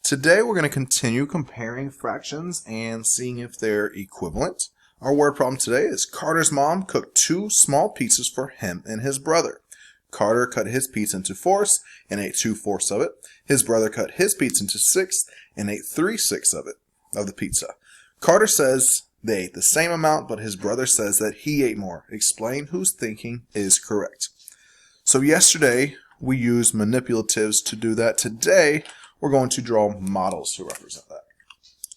Today we're going to continue comparing fractions and seeing if they're equivalent. Our word problem today is Carter's mom cooked 2 small pizzas for him and his brother. Carter cut his pizza into fourths and ate 2/4 of it. His brother cut his pizza into sixths and ate 3/6 of the pizza. Carter says they ate the same amount, but his brother says that he ate more. Explain whose thinking is correct. So yesterday we used manipulatives to do that. Today we're going to draw models to represent that.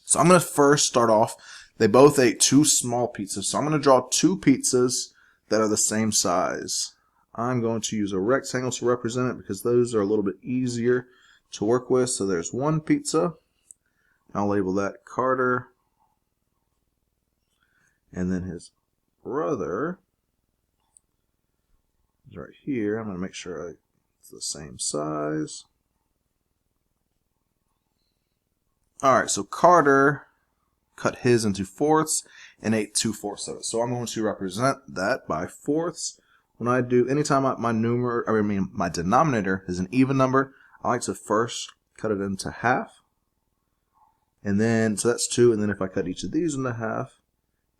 So I'm going to first start off. They both ate 2 small pizzas. So I'm going to draw 2 pizzas that are the same size. I'm going to use a rectangle to represent it because those are a little bit easier to work with. So there's one pizza. I'll label that Carter. And then his brother is right here. I'm going to make sure it's the same size. Alright, so Carter cut his into fourths and ate 2/4 of it. So I'm going to represent that by fourths. When I do, anytime my denominator is an even number, I like to first cut it into half. And then, so that's 2, and then if I cut each of these into half,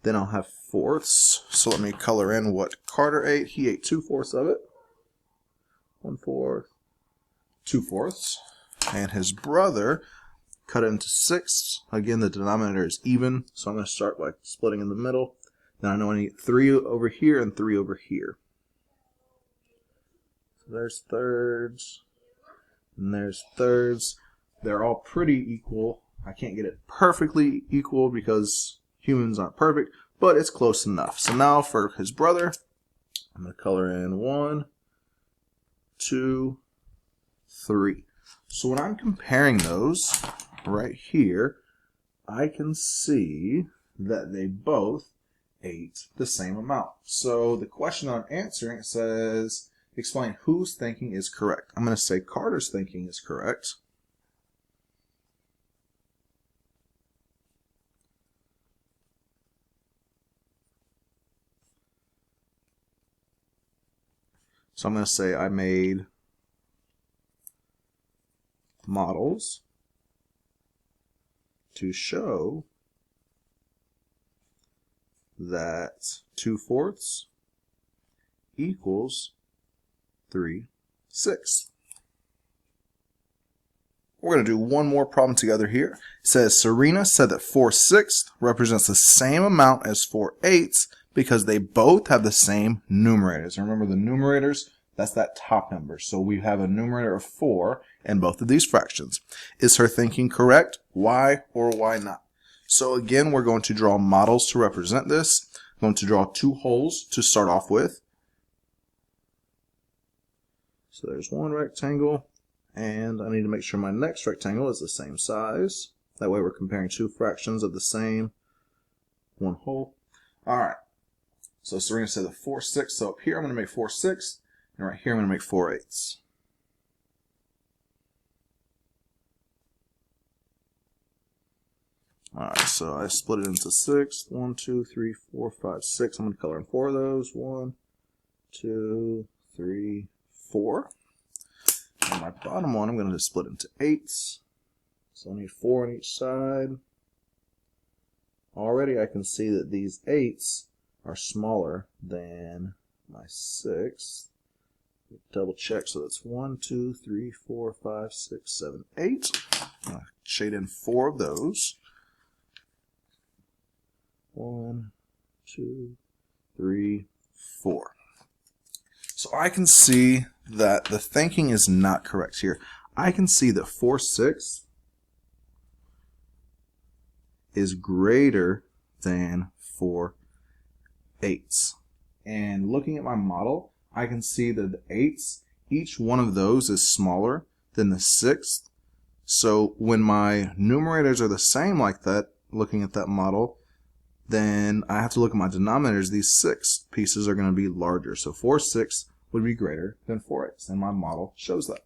then I'll have fourths. So let me color in what Carter ate. He ate 2/4 of it. 1/4, 2/4. And his brother cut it into sixths. Again, the denominator is even, so I'm going to start by splitting in the middle. Now I know I need 3 over here and 3 over here. So there's thirds, and there's thirds. They're all pretty equal. I can't get it perfectly equal because humans aren't perfect, but it's close enough. So now for his brother, I'm going to color in 1, 2, 3. So when I'm comparing those, right here, I can see that they both ate the same amount. So the question I'm answering says, explain whose thinking is correct. I'm going to say Carter's thinking is correct. So I'm going to say I made models to show that 2/4 equals 3/6. We're going to do one more problem together here. It says Serena said that 4/6 represents the same amount as 4/8 because they both have the same numerators. Remember the numerators? That's that top number. So we have a numerator of 4 in both of these fractions. Is her thinking correct? Why or why not? So again, we're going to draw models to represent this. I'm going to draw 2 holes to start off with. So there's one rectangle, and I need to make sure my next rectangle is the same size. That way we're comparing 2 fractions of the same one hole. Alright, so Serena said the 4/6, so up here I'm going to make 4/6. And right here I'm going to make 4/8. Alright, so I split it into 6. 1, 2, 3, 4, 5, 6. I'm going to color in 4 of those. 1, 2, 3, 4. And my bottom one I'm going to split into 8s. So I need 4 on each side. Already I can see that these 8s are smaller than my 6. Double check, so that's 1, 2, 3, 4, 5, 6, 7, 8. I'll shade in 4 of those. 1, 2, 3, 4. So I can see that the thinking is not correct here. I can see that 4/6 is greater than 4/8. And looking at my model, I can see that the 8s, each one of those is smaller than the 6th. So when my numerators are the same like that, looking at that model, then I have to look at my denominators. These 6 pieces are going to be larger. So 4/6 would be greater than 4/8, and my model shows that.